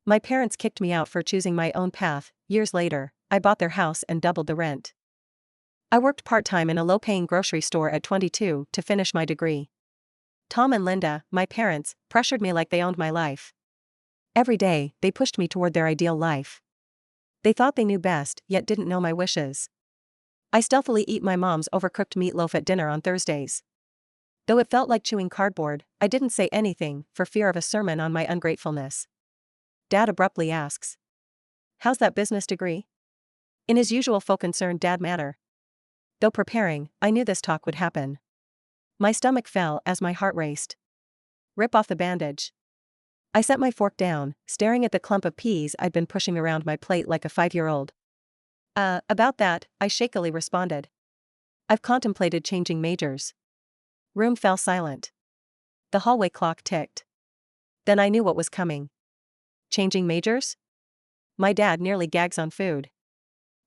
My parents kicked me out for choosing my own path. Years later, I bought their house and doubled the rent. I worked part-time in a low-paying grocery store at 22 to finish my degree. Tom and Linda, my parents, pressured me like they owned my life. Every day, they pushed me toward their ideal life. They thought they knew best, yet didn't know my wishes. I stealthily eat my mom's overcooked meatloaf at dinner on Thursdays. Though it felt like chewing cardboard, I didn't say anything, for fear of a sermon on my ungratefulness. Dad abruptly asks, "How's that business degree?" In his usual faux-concerned dad manner. Though preparing, I knew this talk would happen. My stomach fell as my heart raced. Rip off the bandage. I set my fork down, staring at the clump of peas I'd been pushing around my plate like a 5-year-old. About that, I shakily responded. I've contemplated changing majors. Room fell silent. The hallway clock ticked. Then I knew what was coming. Changing majors? My dad nearly gags on food.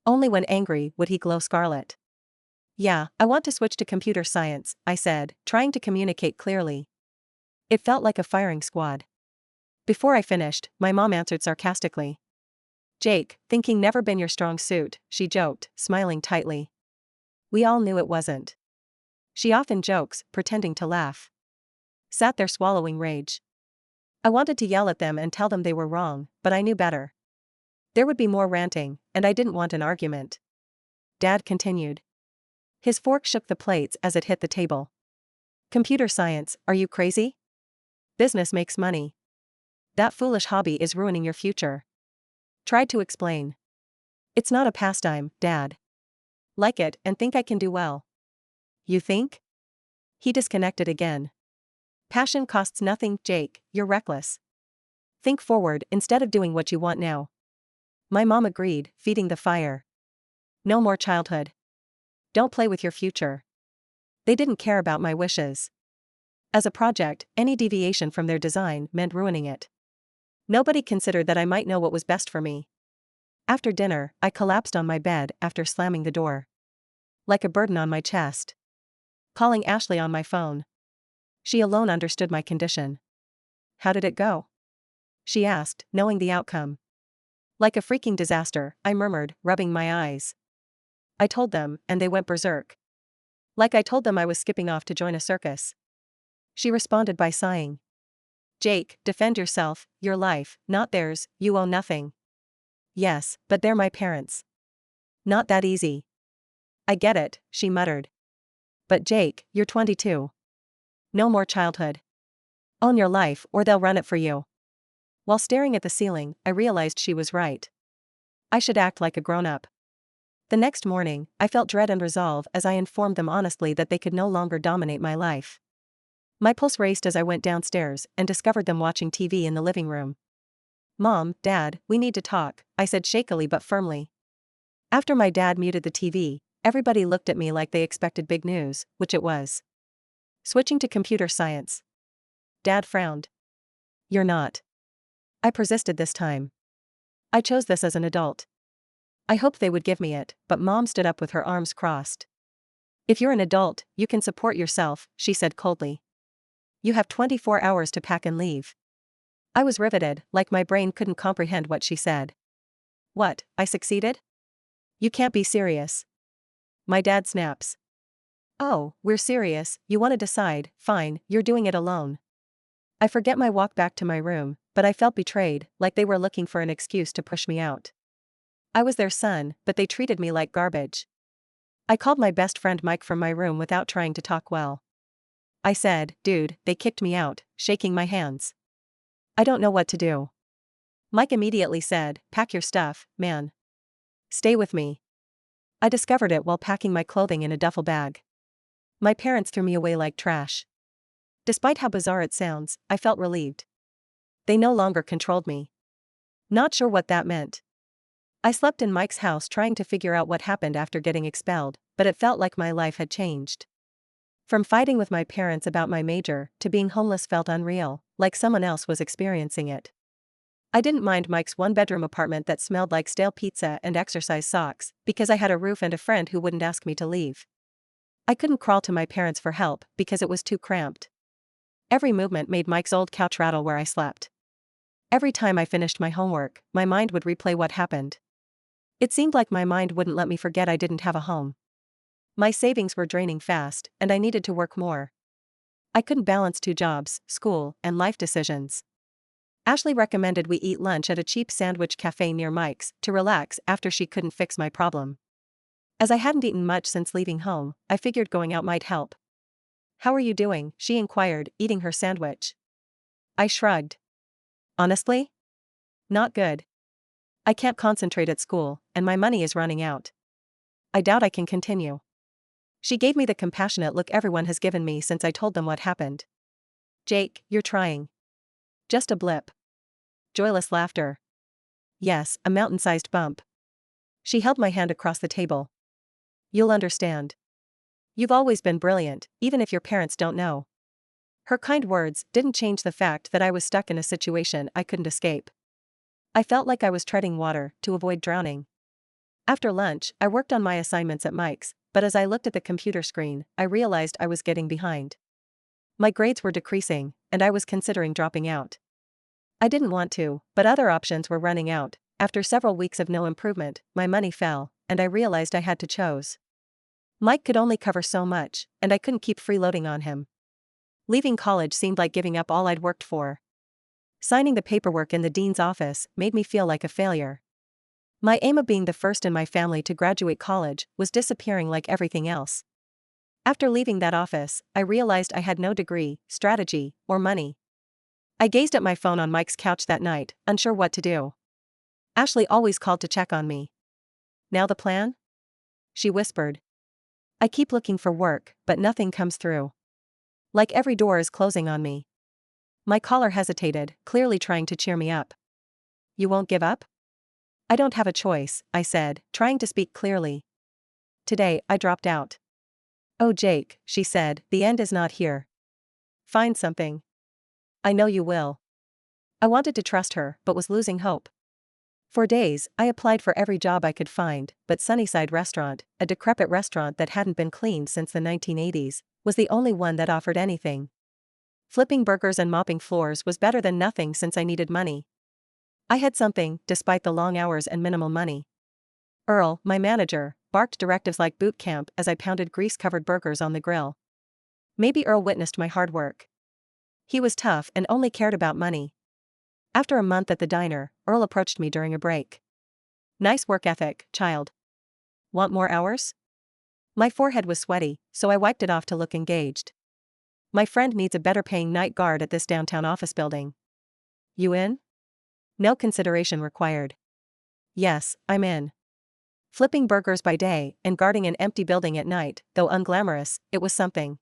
Only when angry would he glow scarlet. Yeah, I want to switch to computer science, I said, trying to communicate clearly. It felt like a firing squad. Before I finished, my mom answered sarcastically. Jake, thinking never been your strong suit, she joked, smiling tightly. We all knew it wasn't. She often jokes, pretending to laugh. Sat there swallowing rage. I wanted to yell at them and tell them they were wrong, but I knew better. There would be more ranting, and I didn't want an argument. Dad continued. His fork shook the plates as it hit the table. Computer science, are you crazy? Business makes money. That foolish hobby is ruining your future. Tried to explain. It's not a pastime, Dad. Like it and think I can do well. You think? He disconnected again. Passion costs nothing, Jake, you're reckless. Think forward instead of doing what you want now. My mom agreed, feeding the fire. No more childhood. Don't play with your future. They didn't care about my wishes. As a project, any deviation from their design meant ruining it. Nobody considered that I might know what was best for me. After dinner, I collapsed on my bed after slamming the door. Like a burden on my chest. Calling Ashley on my phone. She alone understood my condition. How did it go? She asked, knowing the outcome. Like a freaking disaster, I murmured, rubbing my eyes. I told them, and they went berserk. Like I told them I was skipping off to join a circus. She responded by sighing. Jake, defend yourself, your life, not theirs, you own nothing. Yes, but they're my parents. Not that easy. I get it, she muttered. But Jake, you're 22. No more childhood. Own your life or they'll run it for you. While staring at the ceiling, I realized she was right. I should act like a grown-up. The next morning, I felt dread and resolve as I informed them honestly that they could no longer dominate my life. My pulse raced as I went downstairs and discovered them watching TV in the living room. Mom, Dad, we need to talk, I said shakily but firmly. After my dad muted the TV, everybody looked at me like they expected big news, which it was. Switching to computer science. Dad frowned. You're not. I persisted this time. I chose this as an adult. I hoped they would give me it, but Mom stood up with her arms crossed. If you're an adult, you can support yourself, she said coldly. You have 24 hours to pack and leave. I was riveted, like my brain couldn't comprehend what she said. What, I succeeded? You can't be serious. My dad snaps. Oh, we're serious, you want to decide, fine, you're doing it alone. I forget my walk back to my room, but I felt betrayed, like they were looking for an excuse to push me out. I was their son, but they treated me like garbage. I called my best friend Mike from my room without trying to talk well. I said, dude, they kicked me out, shaking my hands. I don't know what to do. Mike immediately said, pack your stuff, man. Stay with me. I discovered it while packing my clothing in a duffel bag. My parents threw me away like trash. Despite how bizarre it sounds, I felt relieved. They no longer controlled me. Not sure what that meant. I slept in Mike's house trying to figure out what happened after getting expelled, but it felt like my life had changed. From fighting with my parents about my major to being homeless felt unreal, like someone else was experiencing it. I didn't mind Mike's one-bedroom apartment that smelled like stale pizza and exercise socks, because I had a roof and a friend who wouldn't ask me to leave. I couldn't crawl to my parents for help because it was too cramped. Every movement made Mike's old couch rattle where I slept. Every time I finished my homework, my mind would replay what happened. It seemed like my mind wouldn't let me forget I didn't have a home. My savings were draining fast, and I needed to work more. I couldn't balance 2 jobs, school, and life decisions. Ashley recommended we eat lunch at a cheap sandwich cafe near Mike's to relax after she couldn't fix my problem. As I hadn't eaten much since leaving home, I figured going out might help. "How are you doing?" she inquired, eating her sandwich. I shrugged. "Honestly? Not good. I can't concentrate at school, and my money is running out. I doubt I can continue." She gave me the compassionate look everyone has given me since I told them what happened. "Jake, you're trying." "Just a blip." Joyless laughter. "Yes, a mountain-sized bump." She held my hand across the table. "You'll understand. You've always been brilliant, even if your parents don't know." Her kind words didn't change the fact that I was stuck in a situation I couldn't escape. I felt like I was treading water to avoid drowning. After lunch, I worked on my assignments at Mike's, but as I looked at the computer screen, I realized I was getting behind. My grades were decreasing, and I was considering dropping out. I didn't want to, but other options were running out. After several weeks of no improvement, my money fell, and I realized I had to choose. Mike could only cover so much, and I couldn't keep freeloading on him. Leaving college seemed like giving up all I'd worked for. Signing the paperwork in the dean's office made me feel like a failure. My aim of being the first in my family to graduate college was disappearing like everything else. After leaving that office, I realized I had no degree, strategy, or money. I gazed at my phone on Mike's couch that night, unsure what to do. Ashley always called to check on me. "Now the plan?" she whispered. "I keep looking for work, but nothing comes through. Like every door is closing on me." My caller hesitated, clearly trying to cheer me up. "You won't give up?" "I don't have a choice," I said, trying to speak clearly. "Today, I dropped out." "Oh Jake," she said, "the end is not here. Find something." "I know you will." I wanted to trust her, but was losing hope. For days, I applied for every job I could find, but Sunnyside Restaurant, a decrepit restaurant that hadn't been cleaned since the 1980s, was the only one that offered anything. Flipping burgers and mopping floors was better than nothing since I needed money. I had something, despite the long hours and minimal money. Earl, my manager, barked directives like boot camp as I pounded grease-covered burgers on the grill. Maybe Earl witnessed my hard work. He was tough and only cared about money. After a month at the diner, Earl approached me during a break. "Nice work ethic, child. Want more hours?" My forehead was sweaty, so I wiped it off to look engaged. "My friend needs a better-paying night guard at this downtown office building. You in?" "No consideration required." "Yes, I'm in." Flipping burgers by day and guarding an empty building at night, though unglamorous, it was something.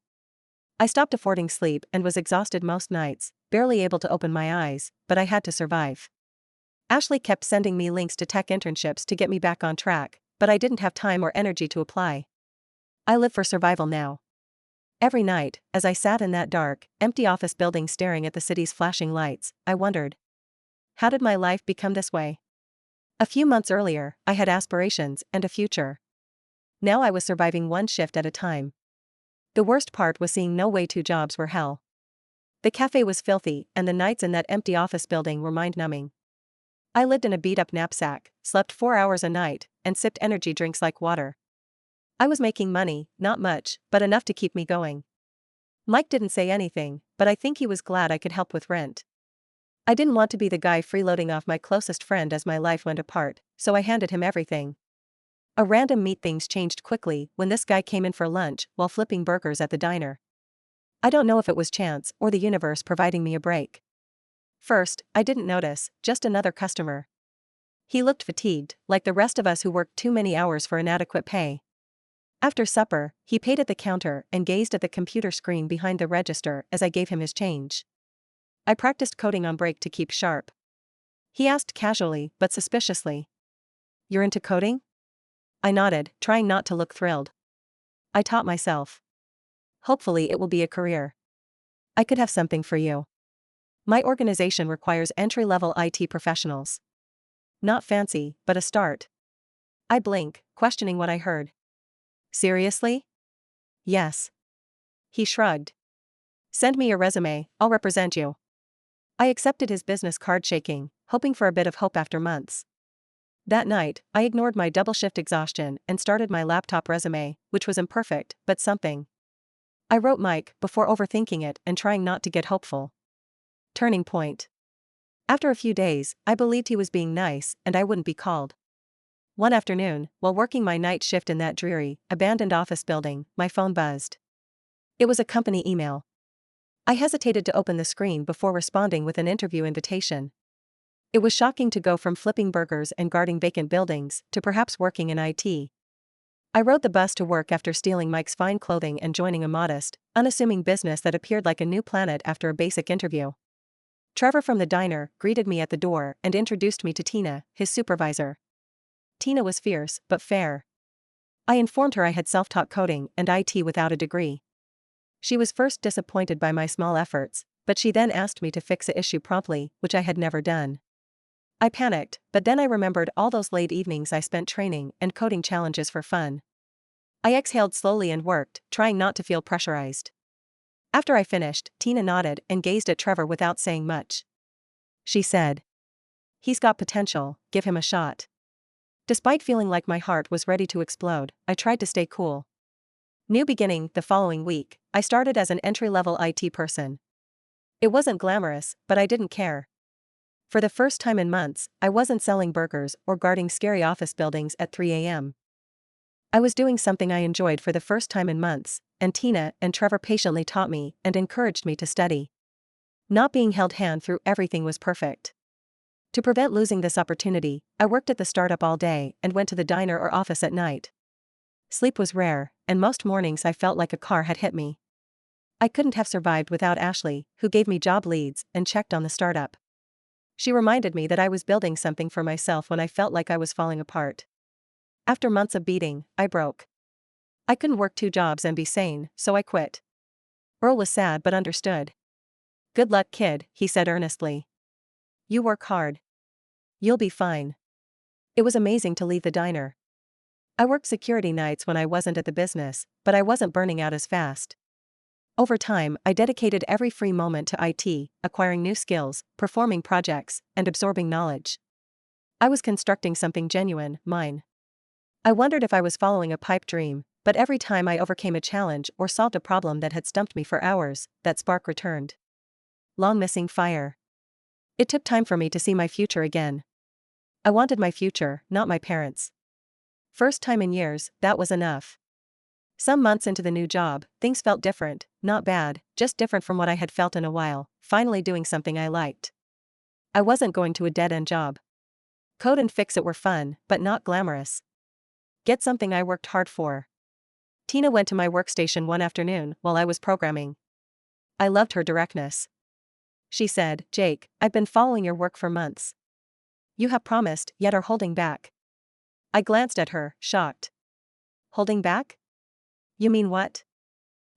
I stopped affording sleep and was exhausted most nights, barely able to open my eyes, but I had to survive. Ashley kept sending me links to tech internships to get me back on track, but I didn't have time or energy to apply. I live for survival now. Every night, as I sat in that dark, empty office building staring at the city's flashing lights, I wondered, how did my life become this way? A few months earlier, I had aspirations and a future. Now I was surviving one shift at a time. The worst part was seeing no way 2 jobs were hell. The cafe was filthy, and the nights in that empty office building were mind-numbing. I lived in a beat-up knapsack, slept 4 hours a night, and sipped energy drinks like water. I was making money, not much, but enough to keep me going. Mike didn't say anything, but I think he was glad I could help with rent. I didn't want to be the guy freeloading off my closest friend as my life went apart, so I handed him everything. A random meet things changed quickly when this guy came in for lunch while flipping burgers at the diner. I don't know if it was chance or the universe providing me a break. First, I didn't notice, just another customer. He looked fatigued, like the rest of us who worked too many hours for inadequate pay. After supper, he paid at the counter and gazed at the computer screen behind the register as I gave him his change. I practiced coding on break to keep sharp. He asked casually but suspiciously, "You're into coding?" I nodded, trying not to look thrilled. "I taught myself. Hopefully it will be a career. I could have something for you. My organization requires entry-level IT professionals. Not fancy, but a start." I blinked, questioning what I heard. "Seriously?" "Yes." He shrugged. "Send me your resume, I'll represent you." I accepted his business card shaking, hoping for a bit of hope after months. That night, I ignored my double shift exhaustion and started my laptop resume, which was imperfect, but something. I wrote Mike before overthinking it and trying not to get hopeful. Turning point. After a few days, I believed he was being nice and I wouldn't be called. One afternoon, while working my night shift in that dreary, abandoned office building, my phone buzzed. It was a company email. I hesitated to open the screen before responding with an interview invitation. It was shocking to go from flipping burgers and guarding vacant buildings to perhaps working in IT. I rode the bus to work after stealing Mike's fine clothing and joining a modest, unassuming business that appeared like a new planet after a basic interview. Trevor from the diner greeted me at the door and introduced me to Tina, his supervisor. Tina was fierce, but fair. I informed her I had self-taught coding and IT without a degree. She was first disappointed by my small efforts, but she then asked me to fix the issue promptly, which I had never done. I panicked, but then I remembered all those late evenings I spent training and coding challenges for fun. I exhaled slowly and worked, trying not to feel pressurized. After I finished, Tina nodded and gazed at Trevor without saying much. She said, "He's got potential, give him a shot." Despite feeling like my heart was ready to explode, I tried to stay cool. New beginning. The following week, I started as an entry-level IT person. It wasn't glamorous, but I didn't care. For the first time in months, I wasn't selling burgers or guarding scary office buildings at 3 a.m. I was doing something I enjoyed for the first time in months, and Tina and Trevor patiently taught me and encouraged me to study. Not being held hand through everything was perfect. To prevent losing this opportunity, I worked at the startup all day and went to the diner or office at night. Sleep was rare, and most mornings I felt like a car had hit me. I couldn't have survived without Ashley, who gave me job leads and checked on the startup. She reminded me that I was building something for myself when I felt like I was falling apart. After months of beating, I broke. I couldn't work 2 jobs and be sane, so I quit. Earl was sad but understood. "Good luck, kid," he said earnestly. "You work hard. You'll be fine." It was amazing to leave the diner. I worked security nights when I wasn't at the business, but I wasn't burning out as fast. Over time, I dedicated every free moment to IT, acquiring new skills, performing projects, and absorbing knowledge. I was constructing something genuine, mine. I wondered if I was following a pipe dream, but every time I overcame a challenge or solved a problem that had stumped me for hours, that spark returned. Long missing fire. It took time for me to see my future again. I wanted my future, not my parents'. First time in years, that was enough. Some months into the new job, things felt different, not bad, just different from what I had felt in a while, finally doing something I liked. I wasn't going to a dead-end job. Code and fix it were fun, but not glamorous. Get something I worked hard for. Tina went to my workstation one afternoon while I was programming. I loved her directness. She said, "Jake, I've been following your work for months. You have promised, yet are holding back." I glanced at her, shocked. "Holding back? You mean what?"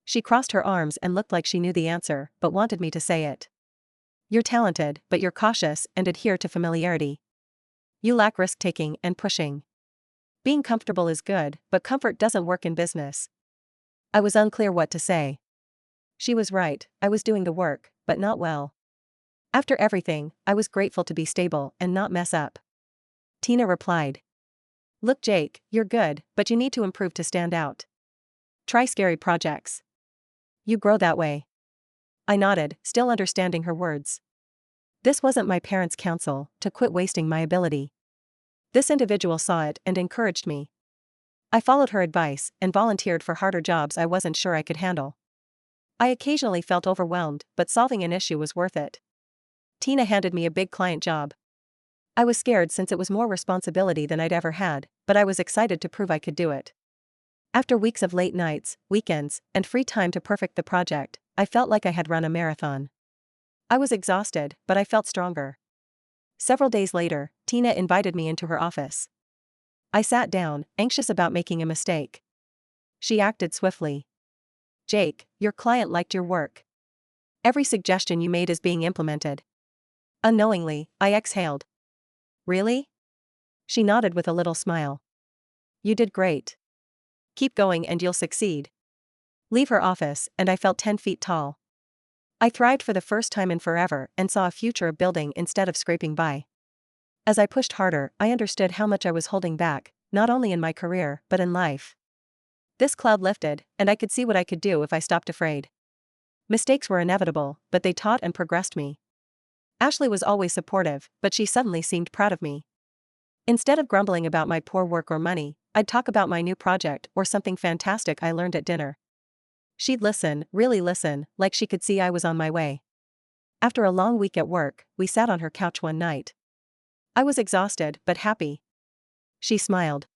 She crossed her arms and looked like she knew the answer, but wanted me to say it. "You're talented, but you're cautious and adhere to familiarity. You lack risk-taking and pushing. Being comfortable is good, but comfort doesn't work in business." I was unclear what to say. She was right, I was doing the work, but not well. After everything, I was grateful to be stable and not mess up. Tina replied, "Look, Jake, you're good, but you need to improve to stand out. Try scary projects. You grow that way." I nodded, still understanding her words. This wasn't my parents' counsel to quit wasting my ability. This individual saw it and encouraged me. I followed her advice and volunteered for harder jobs I wasn't sure I could handle. I occasionally felt overwhelmed, but solving an issue was worth it. Tina handed me a big client job. I was scared since it was more responsibility than I'd ever had, but I was excited to prove I could do it. After weeks of late nights, weekends, and free time to perfect the project, I felt like I had run a marathon. I was exhausted, but I felt stronger. Several days later, Tina invited me into her office. I sat down, anxious about making a mistake. She acted swiftly. "Jake, your client liked your work. Every suggestion you made is being implemented." Unknowingly, I exhaled. "Really?" She nodded with a little smile. "You did great. Keep going and you'll succeed." Leave her office, and I felt 10 feet tall. I thrived for the first time in forever and saw a future of building instead of scraping by. As I pushed harder, I understood how much I was holding back, not only in my career, but in life. This cloud lifted, and I could see what I could do if I stopped afraid. Mistakes were inevitable, but they taught and progressed me. Ashley was always supportive, but she suddenly seemed proud of me. Instead of grumbling about my poor work or money, I'd talk about my new project or something fantastic I learned at dinner. She'd listen, really listen, like she could see I was on my way. After a long week at work, we sat on her couch one night. I was exhausted, but happy. She smiled.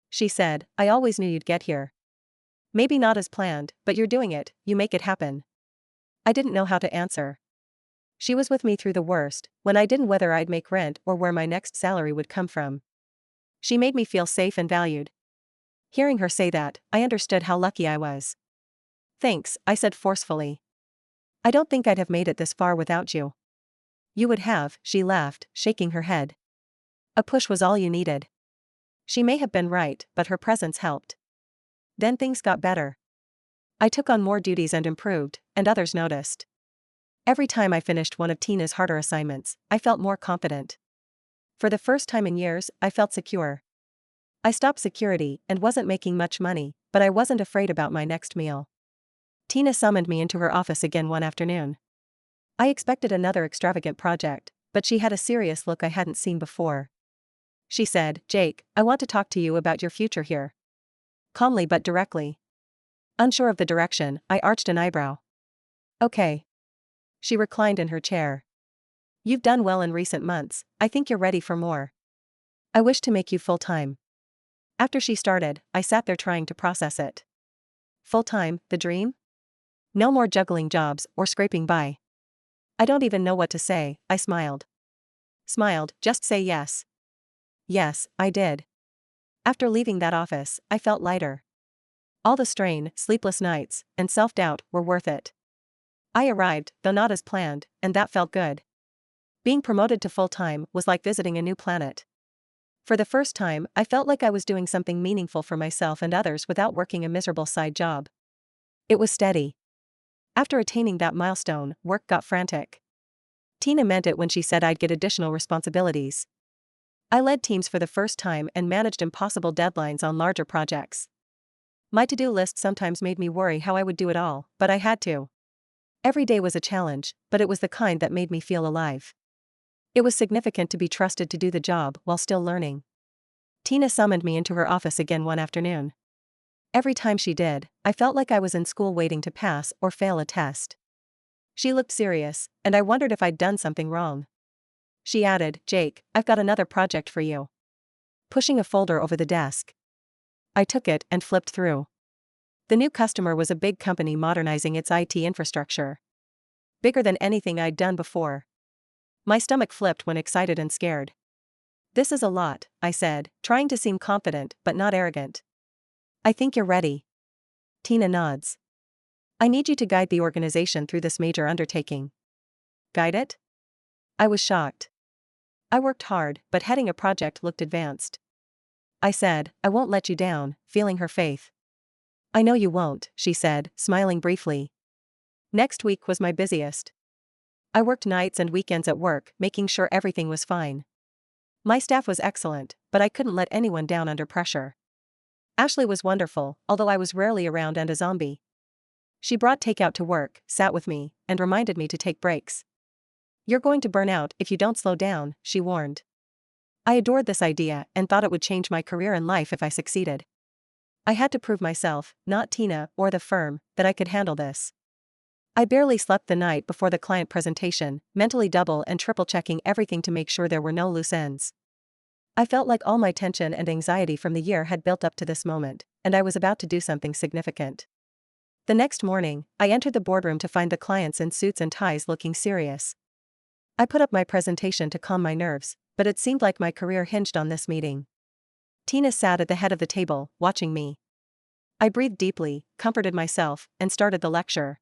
She said, "I always knew you'd get here. Maybe not as planned, but you're doing it, you make it happen." I didn't know how to answer. She was with me through the worst, when I didn't know whether I'd make rent or where my next salary would come from. She made me feel safe and valued. Hearing her say that, I understood how lucky I was. "Thanks," I said forcefully. "I don't think I'd have made it this far without you." "You would have," she laughed, shaking her head. "A push was all you needed." She may have been right, but her presence helped. Then things got better. I took on more duties and improved, and others noticed. Every time I finished one of Tina's harder assignments, I felt more confident. For the first time in years, I felt secure. I stopped security and wasn't making much money, but I wasn't afraid about my next meal. Tina summoned me into her office again one afternoon. I expected another extravagant project, but she had a serious look I hadn't seen before. She said, "Jake, I want to talk to you about your future here." Calmly but directly. Unsure of the direction, I arched an eyebrow. "Okay." She reclined in her chair. "You've done well in recent months, I think you're ready for more. I wish to make you full-time." After she started, I sat there trying to process it. Full-time, the dream? No more juggling jobs or scraping by. I don't even know what to say, I smiled. "Just say yes." Yes, I did. After leaving that office, I felt lighter. All the strain, sleepless nights, and self-doubt were worth it. I arrived, though not as planned, and that felt good. Being promoted to full-time was like visiting a new planet. For the first time, I felt like I was doing something meaningful for myself and others without working a miserable side job. It was steady. After attaining that milestone, work got frantic. Tina meant it when she said I'd get additional responsibilities. I led teams for the first time and managed impossible deadlines on larger projects. My to-do list sometimes made me worry how I would do it all, but I had to. Every day was a challenge, but it was the kind that made me feel alive. It was significant to be trusted to do the job while still learning. Tina summoned me into her office again one afternoon. Every time she did, I felt like I was in school waiting to pass or fail a test. She looked serious, and I wondered if I'd done something wrong. She added, "Jake, I've got another project for you." Pushing a folder over the desk. I took it and flipped through. The new customer was a big company modernizing its IT infrastructure. Bigger than anything I'd done before. My stomach flipped when excited and scared. "This is a lot," I said, trying to seem confident but not arrogant. "I think you're ready." Tina nods. "I need you to guide the organization through this major undertaking." Guide it? I was shocked. I worked hard, but heading a project looked advanced. I said, "I won't let you down," feeling her faith. "I know you won't," she said, smiling briefly. Next week was my busiest. I worked nights and weekends at work, making sure everything was fine. My staff was excellent, but I couldn't let anyone down under pressure. Ashley was wonderful, although I was rarely around and a zombie. She brought takeout to work, sat with me, and reminded me to take breaks. "You're going to burn out if you don't slow down," she warned. I adored this idea and thought it would change my career and life if I succeeded. I had to prove myself, not Tina or the firm, that I could handle this. I barely slept the night before the client presentation, mentally double and triple checking everything to make sure there were no loose ends. I felt like all my tension and anxiety from the year had built up to this moment, and I was about to do something significant. The next morning, I entered the boardroom to find the clients in suits and ties looking serious. I put up my presentation to calm my nerves, but it seemed like my career hinged on this meeting. Tina sat at the head of the table, watching me. I breathed deeply, comforted myself, and started the lecture.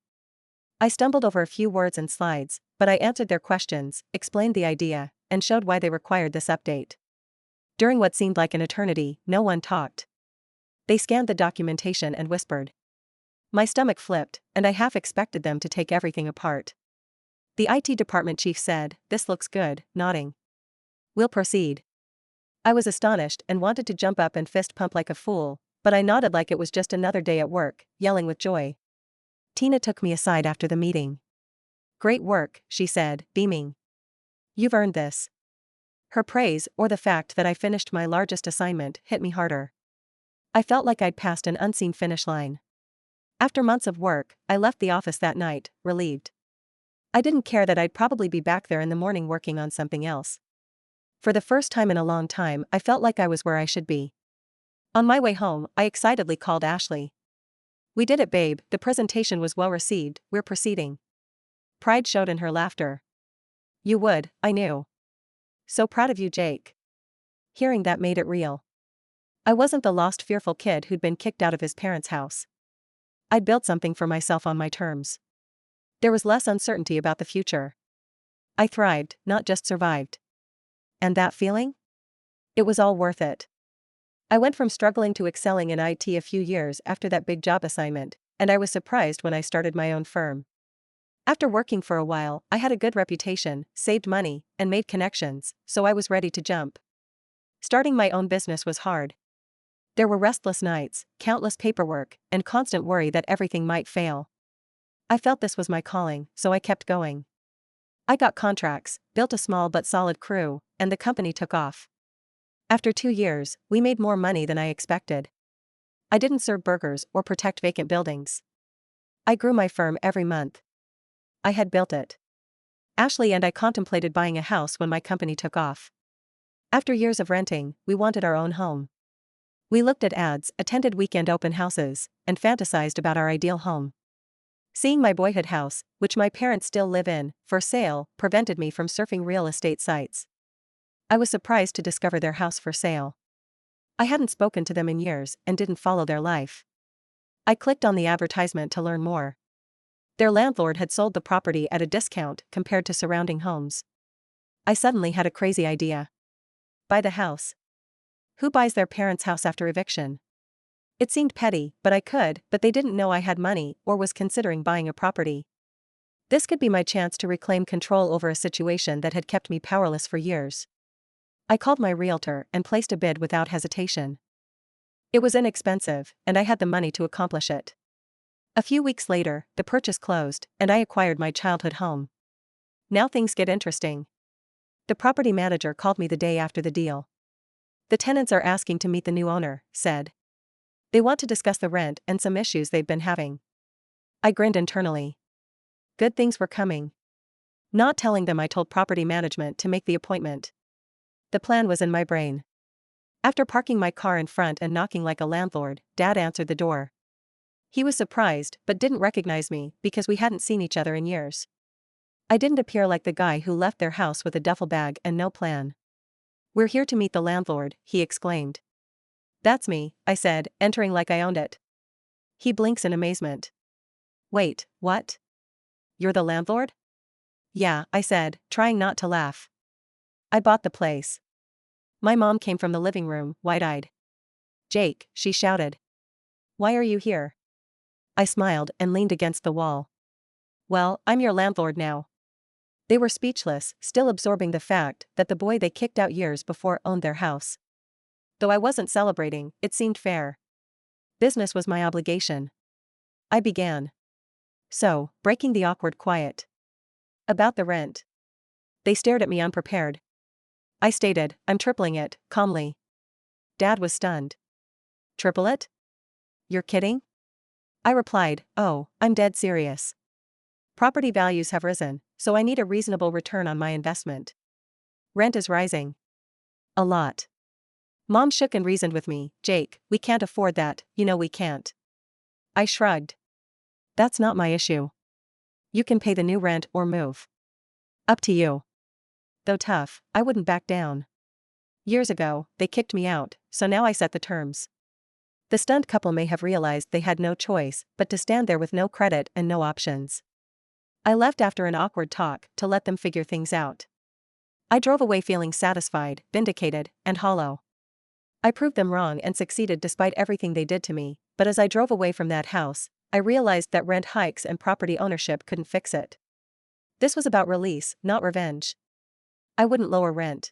I stumbled over a few words and slides, but I answered their questions, explained the idea, and showed why they required this update. During what seemed like an eternity, no one talked. They scanned the documentation and whispered. My stomach flipped, and I half expected them to take everything apart. The IT department chief said, "This looks good," nodding. "We'll proceed." I was astonished and wanted to jump up and fist pump like a fool, but I nodded like it was just another day at work, yelling with joy. Tina took me aside after the meeting. "Great work," she said, beaming. "You've earned this." Her praise, or the fact that I finished my largest assignment, hit me harder. I felt like I'd passed an unseen finish line. After months of work, I left the office that night, relieved. I didn't care that I'd probably be back there in the morning working on something else. For the first time in a long time, I felt like I was where I should be. On my way home, I excitedly called Ashley. "We did it, babe, the presentation was well received, we're proceeding." Pride showed in her laughter. "You would, I knew. So proud of you, Jake." Hearing that made it real. I wasn't the lost, fearful kid who'd been kicked out of his parents' house. I'd built something for myself on my terms. There was less uncertainty about the future. I thrived, not just survived. And that feeling? It was all worth it. I went from struggling to excelling in IT a few years after that big job assignment, and I was surprised when I started my own firm. After working for a while, I had a good reputation, saved money, and made connections, so I was ready to jump. Starting my own business was hard. There were restless nights, countless paperwork, and constant worry that everything might fail. I felt this was my calling, so I kept going. I got contracts, built a small but solid crew, and the company took off. After 2 years, we made more money than I expected. I didn't serve burgers or protect vacant buildings. I grew my firm every month. I had built it. Ashley and I contemplated buying a house when my company took off. After years of renting, we wanted our own home. We looked at ads, attended weekend open houses, and fantasized about our ideal home. Seeing my boyhood house, which my parents still live in, for sale, prevented me from surfing real estate sites. I was surprised to discover their house for sale. I hadn't spoken to them in years and didn't follow their life. I clicked on the advertisement to learn more. Their landlord had sold the property at a discount compared to surrounding homes. I suddenly had a crazy idea. Buy the house. Who buys their parents' house after eviction? It seemed petty, but they didn't know I had money or was considering buying a property. This could be my chance to reclaim control over a situation that had kept me powerless for years. I called my realtor and placed a bid without hesitation. It was inexpensive, and I had the money to accomplish it. A few weeks later, the purchase closed, and I acquired my childhood home. Now things get interesting. The property manager called me the day after the deal. "The tenants are asking to meet the new owner," said. "They want to discuss the rent and some issues they've been having." I grinned internally. Good things were coming. Not telling them, I told property management to make the appointment. The plan was in my brain. After parking my car in front and knocking like a landlord, Dad answered the door. He was surprised but didn't recognize me because we hadn't seen each other in years. I didn't appear like the guy who left their house with a duffel bag and no plan. "We're here to meet the landlord," he exclaimed. "That's me," I said, entering like I owned it. He blinks in amazement. "Wait, what? You're the landlord?" "Yeah," I said, trying not to laugh. "I bought the place." My mom came from the living room, wide-eyed. "Jake," she shouted. "Why are you here?" I smiled and leaned against the wall. "Well, I'm your landlord now." They were speechless, still absorbing the fact that the boy they kicked out years before owned their house. Though I wasn't celebrating, it seemed fair. Business was my obligation. I began. "So, breaking the awkward quiet. About the rent." They stared at me unprepared. I stated, "I'm tripling it," calmly. Dad was stunned. "Triple it? You're kidding?" I replied, "Oh, I'm dead serious. Property values have risen, so I need a reasonable return on my investment. Rent is rising. A lot." Mom shook and reasoned with me, "Jake, we can't afford that, you know we can't." I shrugged. "That's not my issue. You can pay the new rent or move. Up to you." Though tough, I wouldn't back down. Years ago, they kicked me out, so now I set the terms. The stunned couple may have realized they had no choice but to stand there with no credit and no options. I left after an awkward talk to let them figure things out. I drove away feeling satisfied, vindicated, and hollow. I proved them wrong and succeeded despite everything they did to me, but as I drove away from that house, I realized that rent hikes and property ownership couldn't fix it. This was about release, not revenge. I wouldn't lower rent.